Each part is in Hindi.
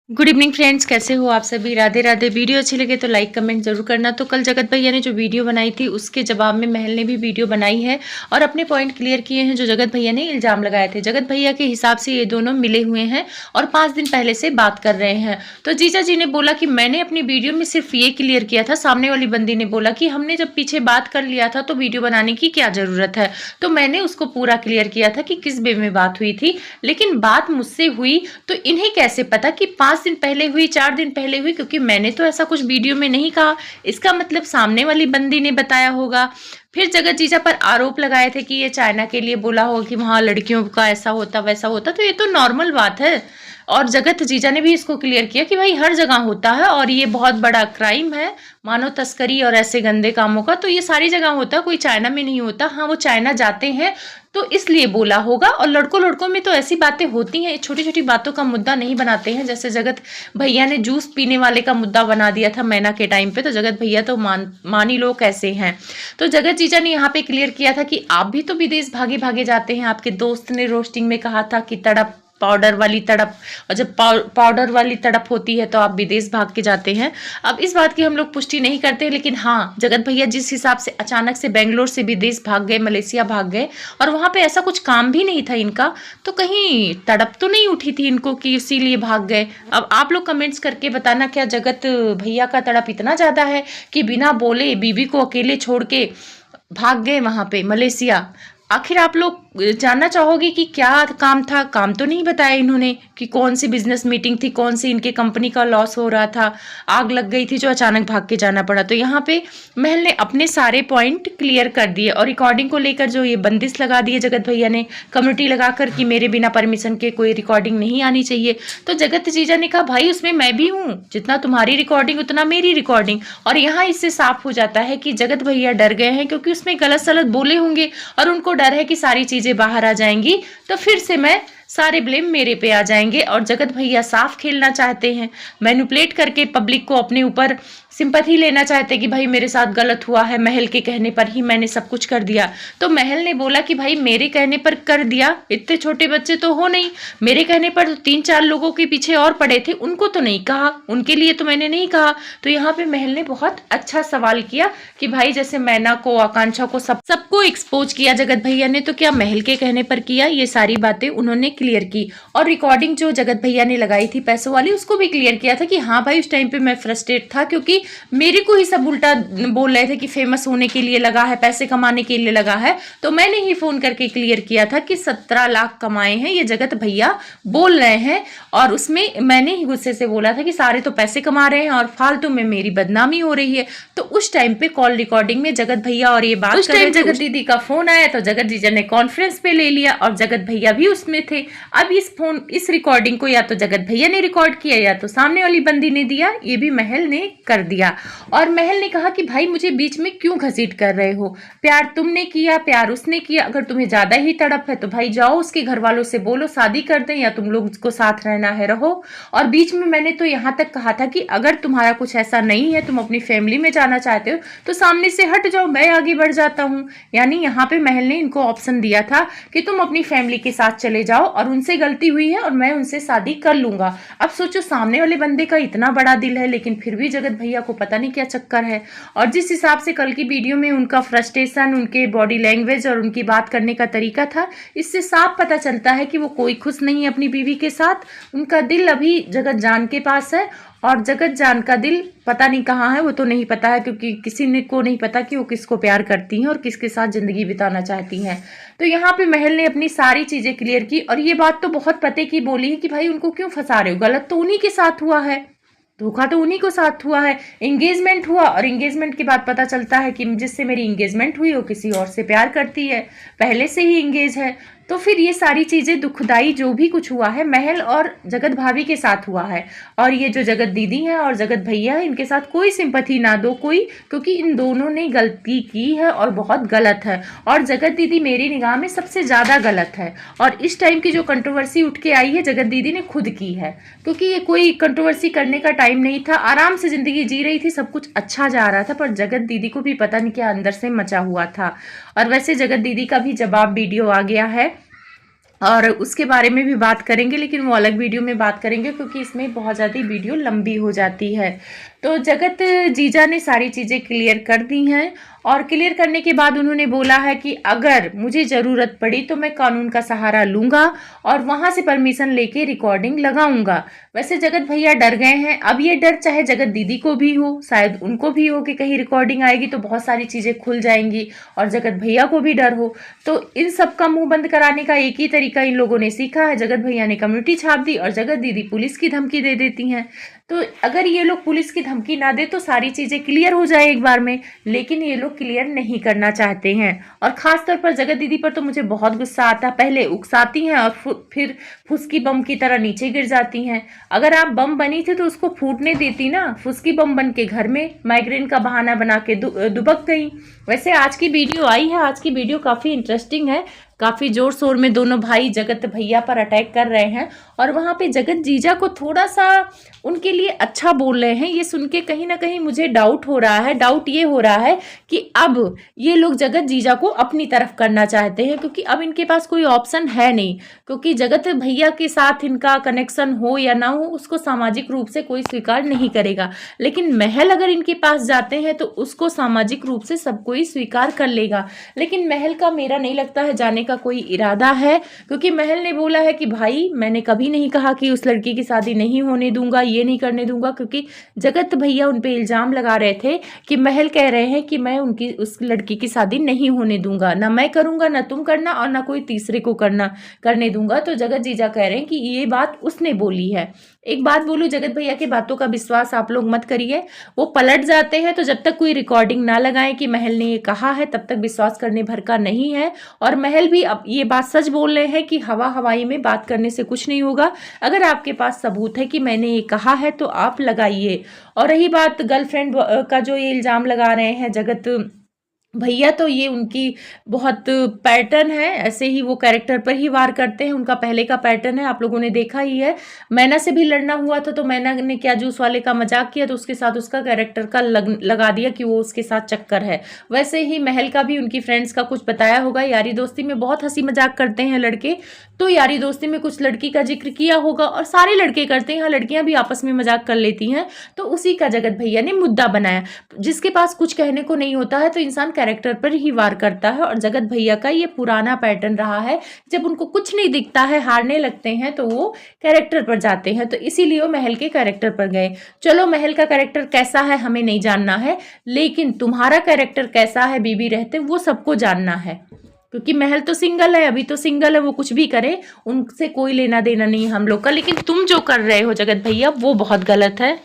गुड इवनिंग फ्रेंड्स, कैसे हो आप सभी। राधे राधे। वीडियो अच्छी लगे तो लाइक कमेंट जरूर करना। तो कल जगत भैया ने जो वीडियो बनाई थी उसके जवाब में महल ने भी वीडियो बनाई है और अपने पॉइंट क्लियर किए हैं जो जगत भैया ने इल्जाम लगाए थे। जगत भैया के हिसाब से ये दोनों मिले हुए हैं और 5 दिन पहले से बात कर रहे हैं। तो जीजा जी ने बोला कि मैंने अपनी वीडियो में सिर्फ ये क्लियर किया था। सामने वाली बंदी ने बोला कि हमने जब पीछे बात कर लिया था तो वीडियो बनाने की क्या जरूरत है। तो मैंने उसको पूरा क्लियर किया था कि किस वे में बात हुई थी, लेकिन बात मुझसे हुई तो इन्हें कैसे पता कि 5 दिन पहले हुई, 4 दिन पहले हुई, क्योंकि मैंने तो ऐसा कुछ वीडियो में नहीं कहा। इसका मतलब सामने वाली बंदी ने बताया होगा। फिर जगत जीजा पर आरोप लगाए थे कि ये चाइना के लिए बोला होगा कि वहां लड़कियों का ऐसा होता वैसा होता। तो ये तो नॉर्मल बात है। और जगत जीजा ने भी इसको क्लियर किया कि भाई हर जगह होता है और ये बहुत बड़ा क्राइम है, मानव तस्करी और ऐसे गंदे कामों का। तो ये सारी जगह होता है, कोई चाइना में नहीं होता। हाँ, वो चाइना जाते हैं तो इसलिए बोला होगा। और लड़कों लड़कों में तो ऐसी बातें होती हैं, छोटी छोटी बातों का मुद्दा नहीं बनाते हैं। जैसे जगत भैया ने जूस पीने वाले का मुद्दा बना दिया था मैना के टाइम पे, तो जगत भैया तो मान ही लो कैसे हैं। तो जगत जीजा ने यहाँ पे क्लियर किया था कि आप भी तो विदेश भागे भागे जाते हैं। आपके दोस्त ने रोस्टिंग में कहा था कि तड़प पाउडर वाली तड़प, और जब पाउडर वाली तड़प होती है तो आप विदेश भाग के जाते हैं। अब इस बात की हम लोग पुष्टि नहीं करते, लेकिन हाँ, जगत भैया जिस हिसाब से अचानक से बेंगलोर से विदेश भाग गए, मलेशिया भाग गए और वहां पे ऐसा कुछ काम भी नहीं था इनका, तो कहीं तड़प तो नहीं उठी थी इनको कि इसीलिए भाग गए। अब आप लोग कमेंट्स करके बताना, क्या जगत भैया का तड़प इतना ज्यादा है कि बिना बोले बीवी को अकेले छोड़ के भाग गए वहां पे मलेशिया। आखिर आप लोग जानना चाहोगे कि क्या काम था। काम तो नहीं बताया इन्होंने कि कौन सी बिजनेस मीटिंग थी, कौन सी इनके कंपनी का लॉस हो रहा था, आग लग गई थी जो अचानक भाग के जाना पड़ा। तो यहाँ पे महल ने अपने सारे पॉइंट क्लियर कर दिए और रिकॉर्डिंग को लेकर जो ये बंदिश लगा दी है जगत भैया ने कम्युनिटी लगाकर कि मेरे बिना परमिशन के कोई रिकॉर्डिंग नहीं आनी चाहिए। तो जगत जीजा ने कहा भाई उसमें मैं भी हूँ, जितना तुम्हारी रिकॉर्डिंग उतना मेरी रिकॉर्डिंग। और यहाँ इससे साफ हो जाता है कि जगत भैया डर गए हैं, क्योंकि उसमें गलत सलत बोले होंगे और उनको डर है कि सारी चीजें बाहर आ जाएंगी तो फिर से मैं सारे ब्लेम मेरे पे आ जाएंगे। और जगत भैया साफ खेलना चाहते हैं, मैनिपुलेट करके पब्लिक को अपने ऊपर सिंपैथी लेना चाहते कि भाई मेरे साथ गलत हुआ है, महल के कहने पर ही मैंने सब कुछ कर दिया। तो महल ने बोला कि भाई मेरे कहने पर कर दिया, इतने छोटे बच्चे तो हो नहीं, मेरे कहने पर तो 3-4 लोगों के पीछे और पड़े थे, उनको तो नहीं कहा, उनके लिए तो मैंने नहीं कहा। तो यहाँ पे महल ने बहुत अच्छा सवाल किया कि भाई जैसे मैना को, आकांक्षा को, सबको एक्सपोज किया जगत भैया ने, तो क्या महल के कहने पर किया? ये सारी बातें उन्होंने क्लियर की। और रिकॉर्डिंग जो जगत भैया ने लगाई थी पैसों वाली, उसको भी क्लियर किया था कि हाँ भाई उस टाइम पे मैं फ्रस्ट्रेट था, क्योंकि मेरे को ही सब उल्टा बोल रहे थे कि फेमस होने के लिए लगा है, पैसे कमाने के लिए लगा है। तो मैंने ही फोन करके क्लियर किया था कि 17 लाख कमाए हैं ये जगत भैया बोल रहे हैं। और उसमें मैंने ही गुस्से से बोला था कि सारे तो पैसे कमा रहे हैं और फालतू में मेरी बदनामी हो रही है। तो उस टाइम पे कॉल रिकॉर्डिंग में जगत भैया और ये बात, उस टाइम जगत दीदी का फोन आया तो जगत जीजा ने कॉन्फ्रेंस पे ले लिया और जगत भैया भी उसमें थे। अब इस रिकॉर्डिंग को या तो जगत भैया ने रिकॉर्ड किया या तो सामने वाली बंदी ने दिया, ये भी महल ने कर दिया। और महल ने कहा कि भाई मुझे बीच में क्यों घसीट कर रहे हो, प्यार तुमने किया, प्यार उसने किया, अगर तुम्हें ज्यादा ही तड़प है तो भाई जाओ उसके घर वालों से बोलो शादी कर दें, या तुम लोग उसको साथ रहना है रहो। और बीच में मैंने तो यहाँ तक कहा था कि अगर तुम्हारा कुछ ऐसा नहीं है, तुम अपनी फैमिली में जाना चाहते हो तो सामने से हट जाओ, मैं आगे बढ़ जाता हूँ। यानी यहाँ पे महल ने इनको ऑप्शन दिया था कि तुम अपनी फैमिली के साथ चले जाओ और उनसे गलती हुई है और मैं उनसे शादी कर लूंगा। अब सोचो सामने वाले बंदे का इतना बड़ा दिल है, लेकिन फिर भी जगत भैया को पता नहीं क्या चक्कर है। और जिस हिसाब से कल की वीडियो में उनका फ्रस्ट्रेशन, उनके बॉडी लैंग्वेज और उनकी बात करने का तरीका था, इससे साफ पता चलता है कि वो कोई खुश नहीं है अपनी बीवी के साथ। उनका दिल अभी जगत जान के पास है और जगत जान का दिल पता नहीं कहाँ है, वो तो नहीं पता है, क्योंकि किसी ने को नहीं पता कि वो किसको प्यार करती हैं और किसके साथ जिंदगी बिताना चाहती हैं। तो यहाँ पे महल ने अपनी सारी चीजें क्लियर की और ये बात तो बहुत पते की बोली है कि भाई उनको क्यों फंसा रहे हो, गलत तो उन्हीं के साथ हुआ है, धोखा तो उन्हीं को साथ हुआ है। एंगेजमेंट हुआ और एंगेजमेंट के बाद पता चलता है कि जिससे मेरी एंगेजमेंट हुई वो किसी और से प्यार करती है, पहले से ही एंगेज है। तो फिर ये सारी चीजें दुखदाई जो भी कुछ हुआ है महल और जगत भाभी के साथ हुआ है। और ये जो जगत दीदी है और जगत भैया है, इनके साथ कोई सिंपैथी ना दो कोई, क्योंकि इन दोनों ने गलती की है और बहुत गलत है। और जगत दीदी मेरी निगाह में सबसे ज्यादा गलत है। और इस टाइम की जो कंट्रोवर्सी उठ के आई है जगत दीदी ने खुद की है, क्योंकि ये कोई कंट्रोवर्सी करने का टाइम नहीं था, आराम से जिंदगी जी रही थी, सब कुछ अच्छा जा रहा था। पर जगत दीदी को भी पता नहीं क्या अंदर से मचा हुआ था। और वैसे जगत दीदी का भी जवाब वीडियो आ गया है और उसके बारे में भी बात करेंगे, लेकिन वो अलग वीडियो में बात करेंगे क्योंकि इसमें बहुत ज़्यादा वीडियो लंबी हो जाती है। तो जगत जीजा ने सारी चीज़ें क्लियर कर दी हैं और क्लियर करने के बाद उन्होंने बोला है कि अगर मुझे ज़रूरत पड़ी तो मैं कानून का सहारा लूँगा और वहाँ से परमिशन लेके रिकॉर्डिंग लगाऊंगा। वैसे जगत भैया डर गए हैं। अब ये डर चाहे जगत दीदी को भी हो, शायद उनको भी हो कि कहीं रिकॉर्डिंग आएगी तो बहुत सारी चीज़ें खुल जाएंगी, और जगत भैया को भी डर हो। तो इन सब का मुंह बंद कराने का एक ही तरीका इन लोगों ने सीखा है। जगत भैया ने कम्युनिटी छाप दी और जगत दीदी पुलिस की धमकी दे देती हैं। तो अगर ये लोग पुलिस की धमकी ना दे तो सारी चीज़ें क्लियर हो जाए एक बार में, लेकिन ये लोग क्लियर नहीं करना चाहते हैं। और ख़ास तौर पर जगत दीदी पर तो मुझे बहुत गुस्सा आता है। पहले उकसाती हैं और फिर फुसकी बम की तरह नीचे गिर जाती हैं। अगर आप बम बनी थी तो उसको फूटने देती ना, फुसकी बम बन के घर में माइग्रेन का बहाना बना के दुबक गई। वैसे आज की वीडियो आई है, आज की वीडियो काफ़ी इंटरेस्टिंग है। काफ़ी जोर शोर में दोनों भाई जगत भैया पर अटैक कर रहे हैं और वहाँ पे जगत जीजा को थोड़ा सा उनके लिए अच्छा बोल रहे हैं। ये सुन के कहीं ना कहीं मुझे डाउट हो रहा है। डाउट ये हो रहा है कि अब ये लोग जगत जीजा को अपनी तरफ करना चाहते हैं, क्योंकि अब इनके पास कोई ऑप्शन है नहीं। क्योंकि जगत भैया के साथ इनका कनेक्शन हो या ना हो, उसको सामाजिक रूप से कोई स्वीकार नहीं करेगा, लेकिन महल अगर इनके पास जाते हैं तो उसको सामाजिक रूप से सब कोई स्वीकार कर लेगा। लेकिन महल का मेरा नहीं लगता है जाने का कोई इरादा है, क्योंकि महल ने बोला है कि भाई मैंने कभी नहीं कहा कि उस लड़की की शादी नहीं होने दूंगा, ये नहीं करने दूंगा। क्योंकि जगत भैया उन पे इल्जाम लगा रहे थे कि महल कह रहे हैं कि मैं उस लड़की की शादी नहीं होने दूंगा, ना मैं करूंगा, ना तुम करना, और ना कोई तीसरे को करने दूंगा। तो जगत जीजा कह रहे हैं कि ये बात उसने बोली है। एक बात बोलूं, जगत भैया की बातों का विश्वास आप लोग मत करिए। वो पलट जाते हैं तो जब तक कोई रिकॉर्डिंग ना लगाए कि महल ने ये कहा है तब तक विश्वास करने भर का नहीं है। और महल भी अब ये बात सच बोल रहे हैं कि हवा हवाई में बात करने से कुछ नहीं होगा। अगर आपके पास सबूत है कि मैंने ये कहा है तो आप लगाइए। और रही बात गर्लफ्रेंड का जो ये इल्ज़ाम लगा रहे हैं जगत भैया, तो ये उनकी बहुत पैटर्न है, ऐसे ही वो कैरेक्टर पर ही वार करते हैं। उनका पहले का पैटर्न है, आप लोगों ने देखा ही है। मैना से भी लड़ना हुआ था तो मैना ने क्या जूस वाले का मजाक किया तो उसके साथ उसका कैरेक्टर का लगा दिया कि वो उसके साथ चक्कर है। वैसे ही महल का भी उनकी फ्रेंड्स का कुछ बताया होगा। यारी दोस्ती में बहुत हंसी मजाक करते हैं लड़के, तो यारी दोस्ती में कुछ लड़की का जिक्र किया होगा, और सारे लड़के करते हैं। यहाँ लड़कियां भी आपस में मजाक कर लेती हैं, तो उसी का जगत भैया ने मुद्दा बनाया। जिसके पास कुछ कहने को नहीं होता है तो इंसान कैरेक्टर पर ही वार करता है, और जगत भैया का ये पुराना पैटर्न रहा है। जब उनको कुछ नहीं दिखता है, हारने लगते हैं, तो वो कैरेक्टर पर जाते हैं। तो इसीलिए वो महल के कैरेक्टर पर गए। चलो, महल का कैरेक्टर कैसा है हमें नहीं जानना है, लेकिन तुम्हारा कैरेक्टर कैसा है बीबी रहते वो सबको जानना है। क्योंकि महल तो सिंगल है, अभी तो सिंगल है, वो कुछ भी करे, उनसे कोई लेना देना नहीं है हम लोग का। लेकिन तुम जो कर रहे हो जगत भैया वो बहुत गलत है।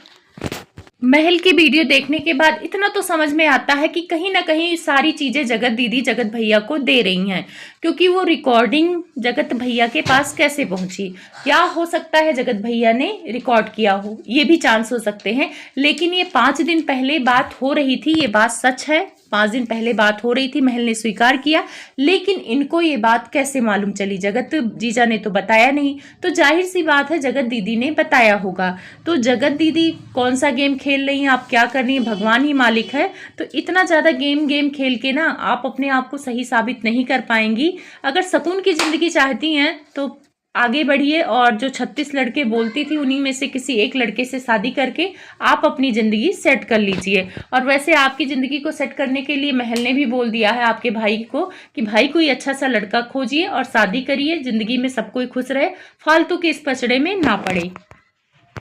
महल की वीडियो देखने के बाद इतना तो समझ में आता है कि कहीं ना कहीं सारी चीज़ें जगत दीदी जगत भैया को दे रही हैं, क्योंकि वो रिकॉर्डिंग जगत भैया के पास कैसे पहुंची। क्या हो सकता है जगत भैया ने रिकॉर्ड किया हो, ये भी चांस हो सकते हैं। लेकिन ये 5 दिन पहले बात हो रही थी, ये बात सच है। 5 दिन पहले बात हो रही थी, महल ने स्वीकार किया, लेकिन इनको ये बात कैसे मालूम चली? जगत जीजा ने तो बताया नहीं, तो जाहिर सी बात है जगत दीदी ने बताया होगा। तो जगत दीदी कौन सा गेम खेल रही हैं, आप क्या कर रही हैं, भगवान ही मालिक है। तो इतना ज़्यादा गेम खेल के ना आप अपने आप को सही साबित नहीं कर पाएंगी। अगर सुकून की ज़िंदगी चाहती हैं तो आगे बढ़िए, और जो 36 लड़के बोलती थी उन्हीं में से किसी एक लड़के से शादी करके आप अपनी ज़िंदगी सेट कर लीजिए। और वैसे आपकी ज़िंदगी को सेट करने के लिए महल ने भी बोल दिया है आपके भाई को कि भाई कोई अच्छा सा लड़का खोजिए और शादी करिए, ज़िंदगी में सब कोई खुश रहे, फालतू के इस पचड़े में ना पड़े।